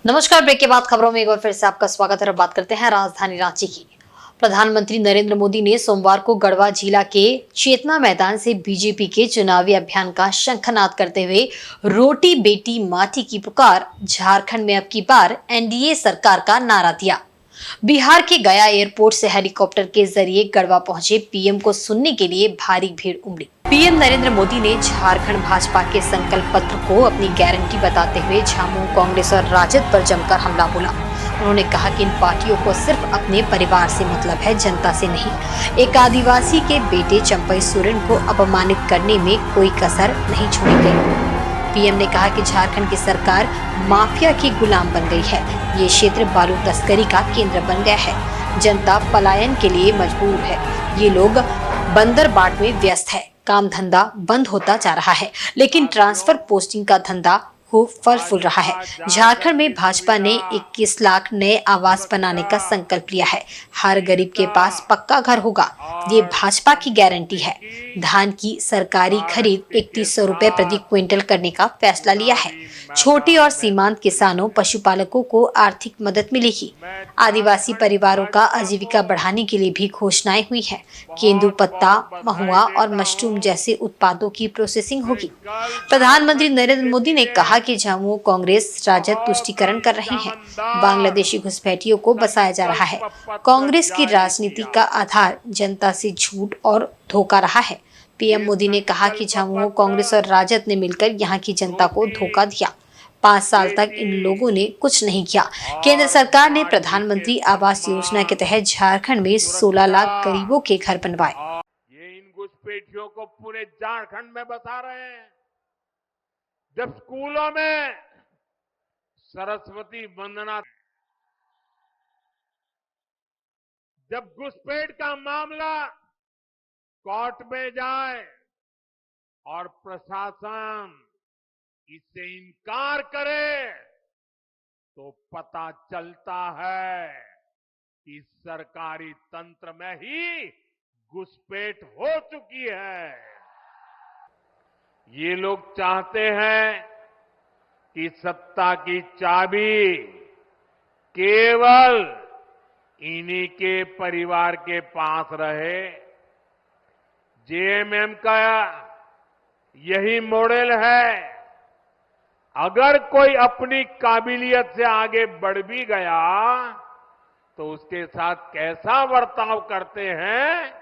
नमस्कार। ब्रेक के बाद खबरों में एक बार फिर से आपका स्वागत है और बात करते हैं राजधानी रांची की। प्रधानमंत्री नरेंद्र मोदी ने सोमवार को गढ़वा जिला के चेतना मैदान से बीजेपी के चुनावी अभियान का शंखनाद करते हुए रोटी बेटी माटी की पुकार, झारखंड में अब की बार एनडीए सरकार का नारा दिया। बिहार के गया एयरपोर्ट से हेलीकॉप्टर के जरिए गढ़वा पहुंचे पीएम को सुनने के लिए भारी भीड़ उमड़ी। पीएम नरेंद्र मोदी ने झारखंड भाजपा के संकल्प पत्र को अपनी गारंटी बताते हुए झामुमो, कांग्रेस और राजद पर जमकर हमला बोला। उन्होंने कहा कि इन पार्टियों को सिर्फ अपने परिवार से मतलब है, जनता से नहीं। एक आदिवासी के बेटे चंपई सोरेन को अपमानित करने में कोई कसर नहीं छोड़ी गई। पीएम ने कहा कि झारखंड की सरकार माफिया की गुलाम बन गई है। ये क्षेत्र बालू तस्करी का केंद्र बन गया है। जनता पलायन के लिए मजबूर है। ये लोग बंदर बाट में व्यस्त है। काम धंधा बंद होता जा रहा है, लेकिन ट्रांसफर पोस्टिंग का धंधा खूब फल फूल रहा है। झारखंड में भाजपा ने 21 लाख नए आवास बनाने का संकल्प लिया है। हर गरीब के पास पक्का घर होगा, ये भाजपा की गारंटी है। धान की सरकारी खरीद 3100 रुपए प्रति क्विंटल करने का फैसला लिया है। छोटे और सीमांत किसानों, पशुपालकों को आर्थिक मदद मिलेगी। आदिवासी परिवारों का आजीविका बढ़ाने के लिए भी घोषणाएं हुई है। केंदू पत्ता, महुआ और मशरूम जैसे उत्पादों की प्रोसेसिंग होगी। प्रधानमंत्री नरेंद्र मोदी ने कहा कि झामुमो, कांग्रेस, राजद तुष्टीकरण कर रही है। बांग्लादेशी घुसपैठियों को बसाया जा रहा है। कांग्रेस की राजनीति का आधार जनता से झूठ और धोखा रहा है। पीएम मोदी ने कहा कि झामुमो, कांग्रेस और राजद ने मिलकर यहाँ की जनता को धोखा दिया। 5 साल तक इन लोगों ने कुछ नहीं किया। केंद्र सरकार ने प्रधानमंत्री आवास योजना के तहत झारखंड में 16 लाख गरीबों के घर बनवाए। ये इन घुसपैठियों को पूरे झारखंड में बसा रहे हैं। जब स्कूलों में सरस्वती वंदना, जब घुसपैठ का मामला कोर्ट में जाए और प्रशासन इससे इनकार करे, तो पता चलता है कि सरकारी तंत्र में ही घुसपैठ हो चुकी है। ये लोग चाहते हैं कि सत्ता की चाबी केवल इन्हीं के परिवार के पास रहे। जेएमएम का यही मॉडल है। अगर कोई अपनी काबिलियत से आगे बढ़ भी गया तो उसके साथ कैसा बर्ताव करते हैं,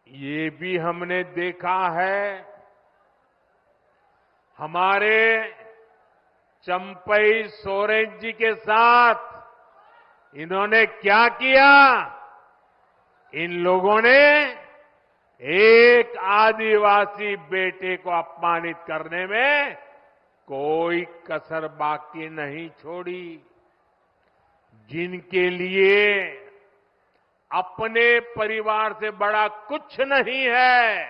ये भी हमने देखा है। हमारे चंपई सोरेन जी के साथ इन्होंने क्या किया? इन लोगों ने एक आदिवासी बेटे को अपमानित करने में कोई कसर बाकी नहीं छोड़ी। जिनके लिए अपने परिवार से बड़ा कुछ नहीं है,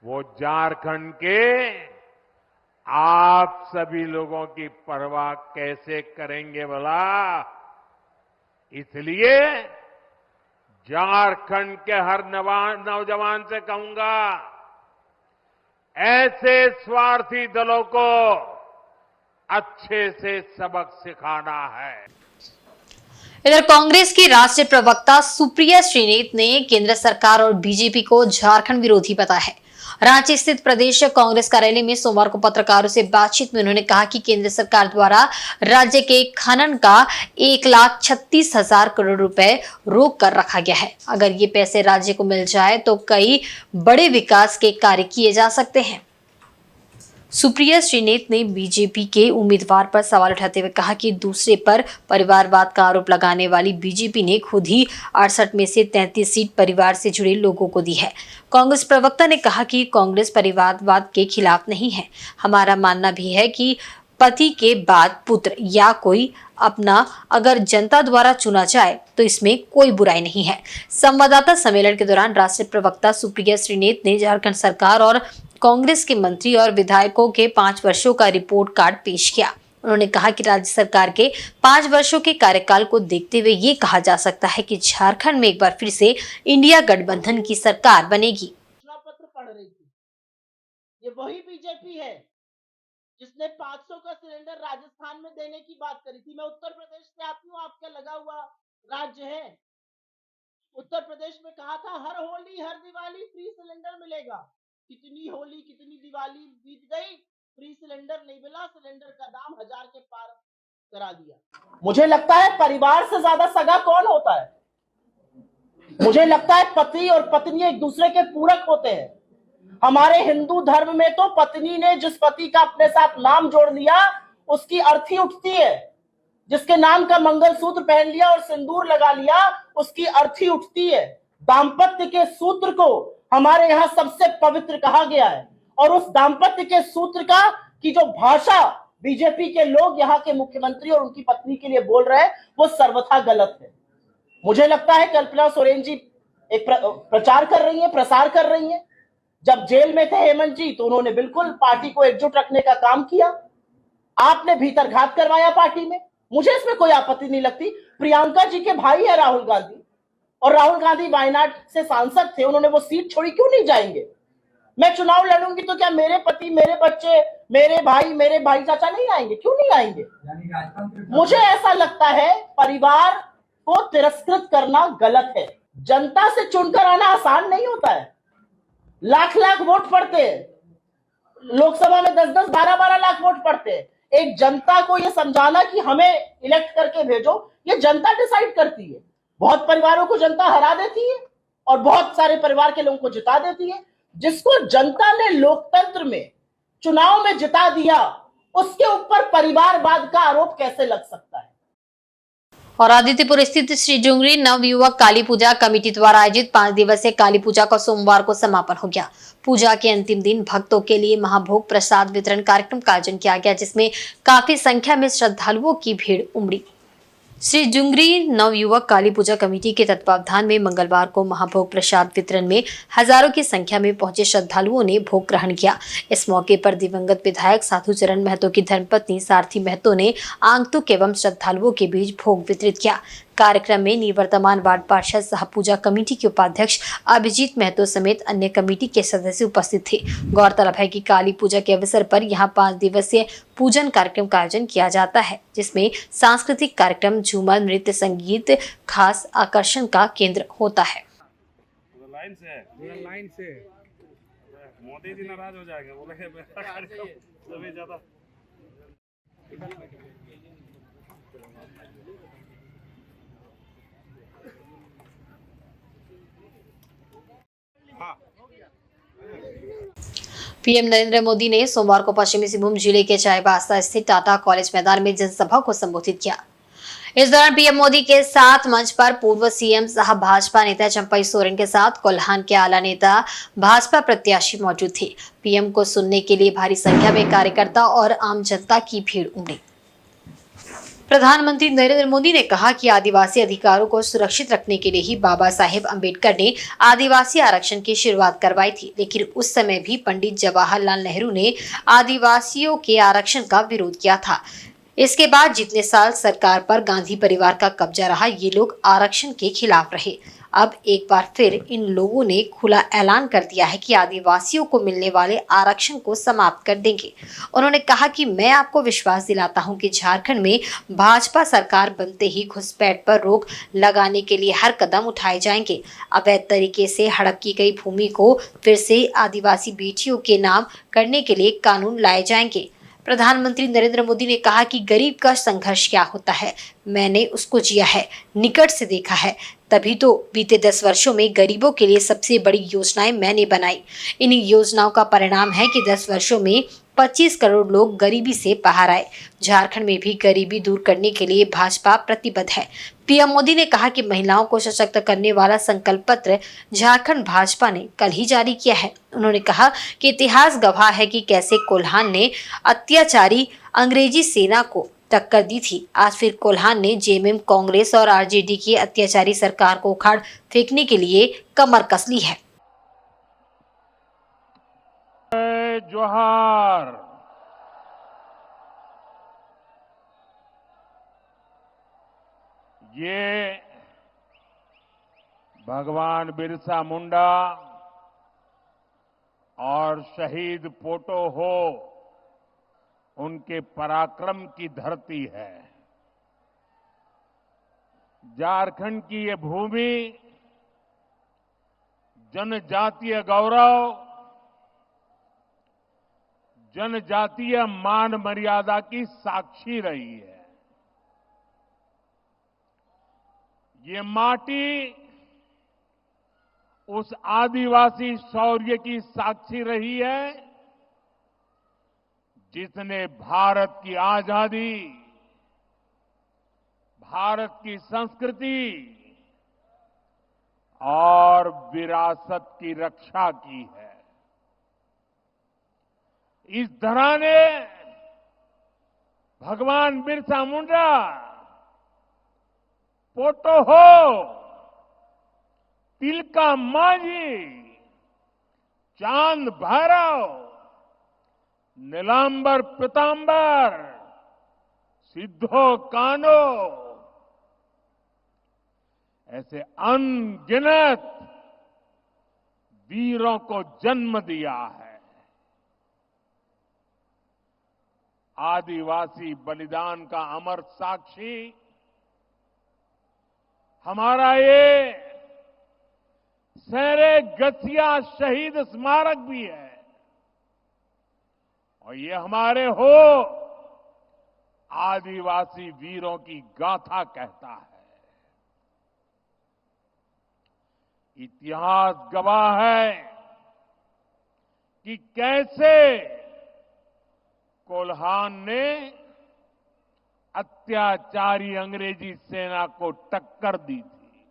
वो झारखंड के आप सभी लोगों की परवाह कैसे करेंगे भला? इसलिए झारखंड के हर नौजवान से कहूंगा, ऐसे स्वार्थी दलों को अच्छे से सबक सिखाना है। इधर कांग्रेस की राष्ट्रीय प्रवक्ता सुप्रिया श्रीनेत ने केंद्र सरकार और बीजेपी को झारखंड विरोधी बताया है। रांची स्थित प्रदेश कांग्रेस कार्यालय में सोमवार को पत्रकारों से बातचीत में उन्होंने कहा कि केंद्र सरकार द्वारा राज्य के खनन का 1,36,000 करोड़ रुपए रोक कर रखा गया है। अगर ये पैसे राज्य को मिल जाए तो कई बड़े विकास के कार्य किए जा सकते हैं। सुप्रिया श्रीनेत ने बीजेपी के उम्मीदवार पर सवाल उठाते हुए कहा कि दूसरे पर परिवारवाद का आरोप लगाने वाली बीजेपी ने खुद ही 68 में से 33 सीट परिवार से जुड़े लोगों को दी है। कांग्रेस प्रवक्ता ने कहा कि कांग्रेस परिवारवाद के खिलाफ नहीं है। हमारा मानना भी है कि पति के बाद पुत्र या कोई अपना अगर जनता द्वारा चुना जाए तो इसमें कोई बुराई नहीं है। संवाददाता सम्मेलन के दौरान राष्ट्रीय प्रवक्ता सुप्रिया श्रीनेत ने झारखंड सरकार और कांग्रेस के मंत्री और विधायकों के 5 वर्षों का रिपोर्ट कार्ड पेश किया। उन्होंने कहा कि राज्य सरकार के 5 वर्षों के कार्यकाल को देखते हुए ये कहा जा सकता है कि झारखंड में एक बार फिर से इंडिया गठबंधन की सरकार बनेगी। घोषणा पत्र पढ़ रही थी, ये वही बीजेपी है जिसने 500 का सिलेंडर राजस्थान में देने की बात करी थी। मैं उत्तर प्रदेश से आती हूँ, आपका लगा हुआ राज्य है। उत्तर प्रदेश में कहा था हर होली हर दिवाली फ्री सिलेंडर मिलेगा। कितनी होली कितनी दिवाली बीत गई, फ्री सिलेंडर नहीं मिला, सिलेंडर का दाम 1000 के पार करा दिया। मुझे लगता है परिवार से ज्यादा सगा कौन होता है? मुझे लगता है पति और पत्नी एक दूसरे के पूरक होते हैं। हमारे हिंदू धर्म में तो पत्नी ने जिस पति का अपने साथ नाम जोड़ लिया उसकी अर्थी उठती है, जिसके नाम का मंगलसूत्र पहन लिया और सिंदूर लगा लिया उसकी अर्थी उठती है। दाम्पत्य के सूत्र को हमारे यहाँ सबसे पवित्र कहा गया है, और उस दाम्पत्य के सूत्र का की जो भाषा बीजेपी के लोग यहाँ के मुख्यमंत्री और उनकी पत्नी के लिए बोल रहे हैं वो सर्वथा गलत है। मुझे लगता है कल्पना सोरेन जी एक प्रचार कर रही है, प्रसार कर रही है। जब जेल में थे हेमंत जी तो उन्होंने बिल्कुल पार्टी को एकजुट रखने का काम किया। आपने भीतर घात करवाया पार्टी में, मुझे इसमें कोई आपत्ति नहीं लगती। प्रियंका जी के भाई है राहुल गांधी, और राहुल गांधी वायनाड से सांसद थे, उन्होंने वो सीट छोड़ी, क्यों नहीं जाएंगे? मैं चुनाव लड़ूंगी तो क्या मेरे पति, मेरे बच्चे, मेरे भाई चाचा नहीं आएंगे? क्यों नहीं आएंगे? मुझे ऐसा लगता है परिवार को तिरस्कृत करना गलत है। जनता से चुनकर आना आसान नहीं होता है। लाख लाख वोट पड़ते हैं, लोकसभा में 10-10, 12-12 लाख वोट पड़ते हैं। एक जनता को यह समझाना कि हमें इलेक्ट करके भेजो, ये जनता डिसाइड करती है। बहुत परिवारों को जनता हरा देती है और बहुत सारे परिवार के लोगों को जिता देती है। जिसको जनता ने लोकतंत्र में चुनाव में जिता दिया उसके ऊपर परिवारवाद का आरोप कैसे लग सकता है? और आदित्यपुर स्थित श्री जुंगरी नवयुवक काली पूजा कमेटी द्वारा आयोजित 5 दिवसीय काली पूजा का सोमवार को समापन हो गया। पूजा के अंतिम दिन भक्तों के लिए महाभोग प्रसाद वितरण कार्यक्रम का आयोजन किया गया, जिसमें काफी संख्या में श्रद्धालुओं की भीड़ उमड़ी। श्री जुंगरी नवयुवक काली पूजा कमेटी के तत्वावधान में मंगलवार को महाभोग प्रसाद वितरण में हजारों की संख्या में पहुंचे श्रद्धालुओं ने भोग ग्रहण किया। इस मौके पर दिवंगत विधायक साधु चरण महतो की धर्मपत्नी सारथी महतो ने आगंतुक एवं श्रद्धालुओं के बीच भोग वितरित किया। कार्यक्रम में निवर्तमान वार्ड पार्षद सह पूजा कमेटी के उपाध्यक्ष अभिजीत महतो समेत अन्य कमेटी के सदस्य उपस्थित थे। गौरतलब है कि काली पूजा के अवसर पर यहां 5 दिवसीय पूजन कार्यक्रम का आयोजन किया जाता है, जिसमें सांस्कृतिक कार्यक्रम, झूमर, नृत्य, संगीत खास आकर्षण का केंद्र होता है। लाइन से मोदी जी नाराज हो जाएंगे, बोले सभी ज्यादा। पीएम नरेंद्र मोदी ने सोमवार को पश्चिमी सिंहभूम जिले के चाईबासा स्थित टाटा कॉलेज मैदान में जनसभा को संबोधित किया। इस दौरान पीएम मोदी के साथ मंच पर पूर्व सीएम सह भाजपा नेता चंपई सोरेन के साथ कोल्हान के आला नेता भाजपा प्रत्याशी मौजूद थे। पीएम को सुनने के लिए भारी संख्या में कार्यकर्ता और आम जनता की भीड़ उमड़ी। प्रधानमंत्री नरेंद्र मोदी ने कहा कि आदिवासी अधिकारों को सुरक्षित रखने के लिए ही बाबा साहेब अम्बेडकर ने आदिवासी आरक्षण की शुरुआत करवाई थी, लेकिन उस समय भी पंडित जवाहरलाल नेहरू ने आदिवासियों के आरक्षण का विरोध किया था। इसके बाद जितने साल सरकार पर गांधी परिवार का कब्जा रहा, ये लोग आरक्षण के खिलाफ रहे। अब एक बार फिर इन लोगों ने खुला ऐलान कर दिया है कि आदिवासियों को मिलने वाले आरक्षण को समाप्त कर देंगे। उन्होंने कहा कि मैं आपको विश्वास दिलाता हूं कि झारखंड में भाजपा सरकार बनते ही घुसपैठ पर रोक लगाने के लिए हर कदम उठाए जाएंगे। अवैध तरीके से हड़प की गई भूमि को फिर से आदिवासी बेटियों के नाम करने के लिए कानून लाए जाएंगे। प्रधानमंत्री नरेंद्र मोदी ने कहा कि गरीब का संघर्ष क्या होता है, मैंने उसको जिया है, निकट से देखा है, तभी तो बीते 10 वर्षों में गरीबों के लिए सबसे बड़ी योजनाएं मैंने बनाई। इन योजनाओं का परिणाम है कि 10 वर्षों में 25 करोड़ लोग गरीबी से बाहर आए। झारखंड में भी गरीबी दूर करने के लिए भाजपा प्रतिबद्ध है। पीएम मोदी ने कहा कि महिलाओं को सशक्त करने वाला संकल्प पत्र झारखंड भाजपा ने कल ही जारी किया है। उन्होंने कहा कि इतिहास गवाह है कि कैसे कोल्हान ने अत्याचारी अंग्रेजी सेना को टक्कर दी थी। आज फिर कोल्हान ने जेएमएम, कांग्रेस और आरजेडी की अत्याचारी सरकार को उखाड़ फेंकने के लिए कमर कस ली है। जोहार। ये भगवान बिरसा मुंडा और शहीद पोटो हो उनके पराक्रम की धरती है। झारखंड की ये भूमि जनजातीय गौरव, जनजातीय मान मर्यादा की साक्षी रही है। ये माटी उस आदिवासी शौर्य की साक्षी रही है जिसने भारत की आजादी, भारत की संस्कृति और विरासत की रक्षा की है। इस धरा ने भगवान बिरसा मुंडा, पोटोहो, तिलका मांझी, चांद भैरव, नीलांबर पीतांबर, सिद्धो कानो, ऐसे अनगिनत वीरों को जन्म दिया है। आदिवासी बलिदान का अमर साक्षी हमारा ये शेरे गसिया शहीद स्मारक भी है और ये हमारे हो आदिवासी वीरों की गाथा कहता है। इतिहास गवाह है कि कैसे कोल्हान ने अत्याचारी अंग्रेजी सेना को टक्कर दी थी।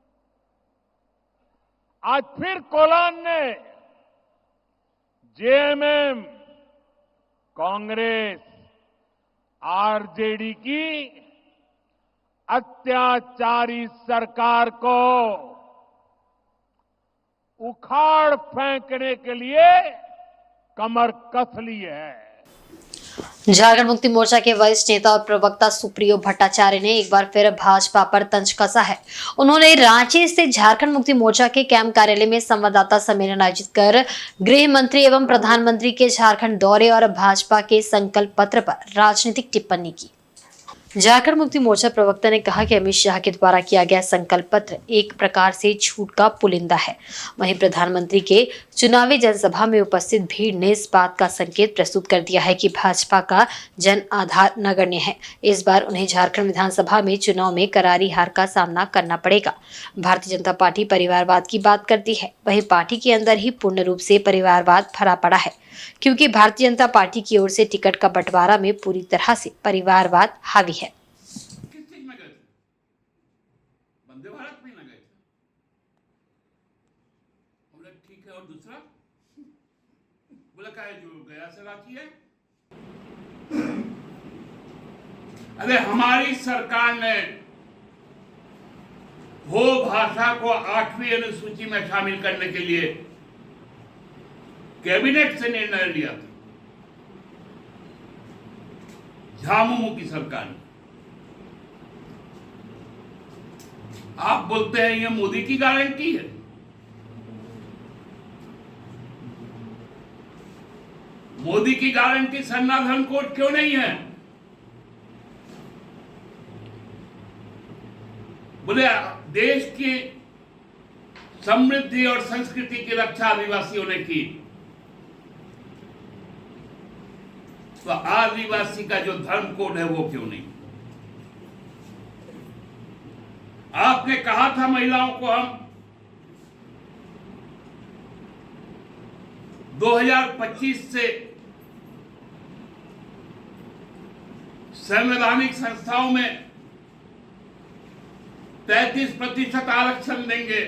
आज फिर कोल्हान ने जेएमएम, कांग्रेस, आरजेडी की अत्याचारी सरकार को उखाड़ फेंकने के लिए कमर कस ली है। झारखंड मुक्ति मोर्चा के वरिष्ठ नेता और प्रवक्ता सुप्रियो भट्टाचार्य ने एक बार फिर भाजपा पर तंज कसा है। उन्होंने रांची स्थित झारखंड मुक्ति मोर्चा के कैंप कार्यालय में संवाददाता सम्मेलन आयोजित कर गृह मंत्री एवं प्रधानमंत्री के झारखंड दौरे और भाजपा के संकल्प पत्र पर राजनीतिक टिप्पणी की। झारखंड मुक्ति मोर्चा प्रवक्ता ने कहा कि अमित शाह के द्वारा किया गया संकल्प पत्र एक प्रकार से झूठ का पुलिंदा है। वहीं प्रधानमंत्री के चुनावी जनसभा में उपस्थित भीड़ ने इस बात का संकेत प्रस्तुत कर दिया है कि भाजपा का जन आधार नगण्य है। इस बार उन्हें झारखंड विधानसभा में चुनाव में करारी हार का सामना करना पड़ेगा। भारतीय जनता पार्टी परिवारवाद की बात करती है, वहीं पार्टी के अंदर ही पूर्ण रूप से परिवारवाद भरा पड़ा है, क्योंकि भारतीय जनता पार्टी की ओर से टिकट का बंटवारा में पूरी तरह से परिवारवाद हावी है। किस चीज में गए थे? वंदे भारत में ना गए थे? बोला ठीक है, और दूसरा बोला क्या है जो गया से रांची है? अरे हमारी सरकार ने हो भाषा को 8वीं अनुसूची में शामिल करने के लिए कैबिनेट से निर्णय लिया था। झामुमो की सरकार ने। आप बोलते हैं ये मोदी की गारंटी है। मोदी की गारंटी सनातन कोड क्यों नहीं है? बोले देश की समृद्धि और संस्कृति की रक्षा आदिवासियों ने की, तो आदिवासी का जो धर्म कोड है वो क्यों नहीं? आपने कहा था महिलाओं को हम 2025 से संवैधानिक संस्थाओं में 33% आरक्षण देंगे।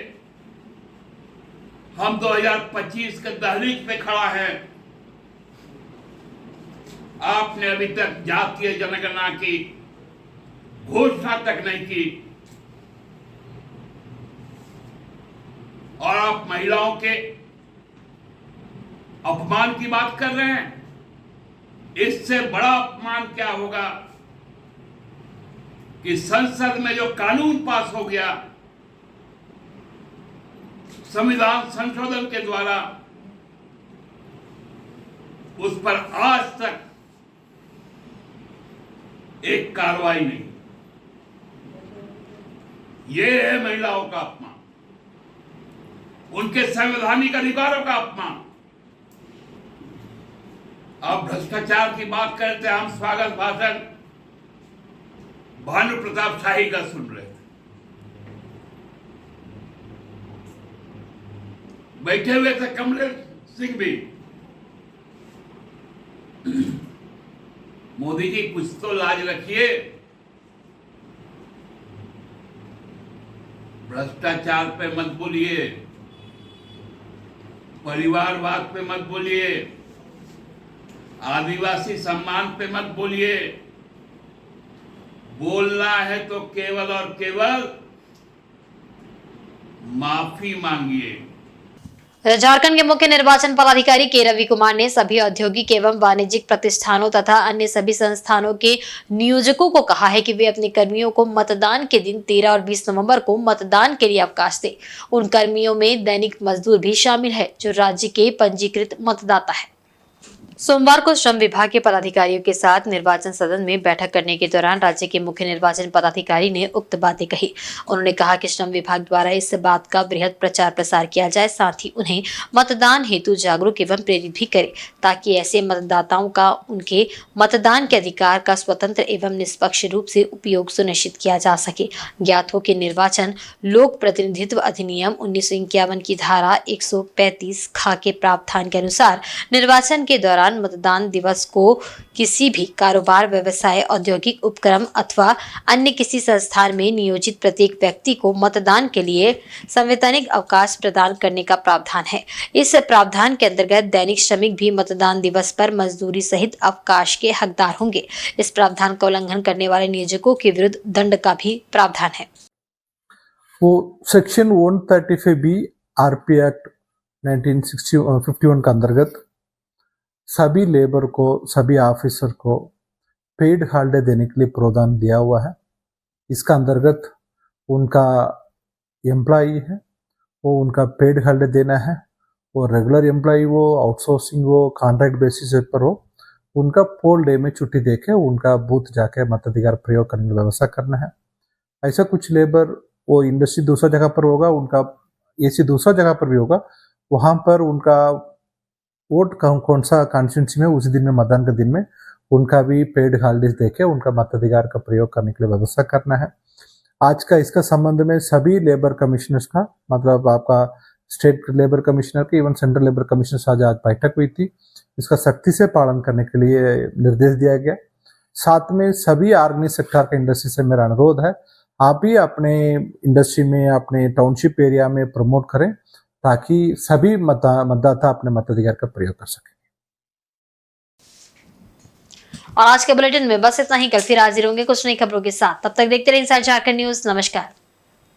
हम 2025 के दहलीज पे खड़ा है। आपने अभी तक जातीय जनगणना की घोषणा तक नहीं की और आप महिलाओं के अपमान की बात कर रहे हैं। इससे बड़ा अपमान क्या होगा कि संसद में जो कानून पास हो गया संविधान संशोधन के द्वारा, उस पर आज तक एक कार्रवाई नहीं। ये है महिलाओं का अपमान, उनके संवैधानिक अधिकारों का अपमान। अब भ्रष्टाचार की बात करते हम स्वागत भाषण भानु प्रताप शाही का सुन रहे थे। बैठे हुए थे कमलेश सिंह भी। मोदी जी कुछ तो लाज रखिए, भ्रष्टाचार पे मत बोलिए, परिवारवाद पे मत बोलिए, आदिवासी सम्मान पे मत बोलिए। बोलना है तो केवल और केवल माफी मांगिए। झारखंड के मुख्य निर्वाचन पदाधिकारी के रवि कुमार ने सभी औद्योगिक एवं वाणिज्यिक प्रतिष्ठानों तथा अन्य सभी संस्थानों के नियोजकों को कहा है कि वे अपने कर्मियों को मतदान के दिन 13 और 20 नवंबर को मतदान के लिए अवकाश दें। उन कर्मियों में दैनिक मजदूर भी शामिल है जो राज्य के पंजीकृत मतदाता है। सोमवार को श्रम विभाग के पदाधिकारियों के साथ निर्वाचन सदन में बैठक करने के दौरान राज्य के मुख्य निर्वाचन पदाधिकारी ने उक्त बातें कही। उन्होंने कहा कि श्रम विभाग द्वारा इस बात का बृहद प्रचार प्रसार किया जाए, साथ ही उन्हें मतदान हेतु जागरूक एवं प्रेरित भी करे, ताकि ऐसे मतदाताओं का उनके मतदान के अधिकार का स्वतंत्र एवं निष्पक्ष रूप से उपयोग सुनिश्चित किया जा सके। ज्ञात हो कि निर्वाचन लोक प्रतिनिधित्व अधिनियम 1951 की धारा 135 खा के प्रावधान के अनुसार निर्वाचन के दौरान मतदान दिवस को किसी भी कारोबार, व्यवसाय, औद्योगिक उपक्रम अथवा अन्य किसी संस्थान में नियोजित प्रत्येक व्यक्ति को मतदान के लिए संवैधानिक अवकाश प्रदान करने का प्रावधान है। इस प्रावधान के अंतर्गत दैनिक श्रमिक भी मतदान दिवस पर मजदूरी सहित अवकाश के हकदार होंगे। इस प्रावधान का उल्लंघन करने वाले नियोजकों के विरुद्ध दंड का भी प्रावधान है। वो सेक्शन 135B आरपी एक्ट 1951 के अंतर्गत सभी लेबर को, सभी ऑफिसर को पेड हॉलिडे देने के लिए प्रावधान दिया हुआ है। इसका अंतर्गत उनका एम्प्लॉई है वो उनका पेड हॉलिडे देना है। वो रेगुलर एम्प्लॉई हो, आउटसोर्सिंग हो, कॉन्ट्रैक्ट बेसिस पर हो, उनका पोल डे में छुट्टी देके उनका बूथ जाके मताधिकार प्रयोग करने की व्यवस्था करना है। ऐसा कुछ लेबर वो इंडस्ट्री दूसरा जगह पर होगा, उनका एसी दूसरा जगह पर भी होगा, वहाँ पर उनका वोट कौन सा कॉन्स्टिट्यूंसी में उस दिन में मतदान के दिन में उनका भी पेड हॉलिडेज देके उनका मताधिकार का प्रयोग करने के लिए व्यवस्था करना है। आज का इसका संबंध में सभी लेबर कमिश्नर्स का, मतलब आपका स्टेट लेबर कमिश्नर के, इवन सेंट्रल लेबर कमिश्नर से आज बैठक हुई थी। इसका सख्ती से पालन करने के लिए निर्देश दिया गया। साथ में सभी ऑर्गेनाइज सेक्टर का इंडस्ट्री से मेरा अनुरोध है, आप भी अपने इंडस्ट्री में, अपने टाउनशिप एरिया में प्रमोट करें ताकि सभी मतदाता अपने मताधिकार का प्रयोग कर सकें। और आज के बुलेटिन में बस इतना ही। कल फिर हाजिर होंगे कुछ नई खबरों के साथ। तब तक देखते रहिए इंसाइड झारखंड न्यूज। नमस्कार।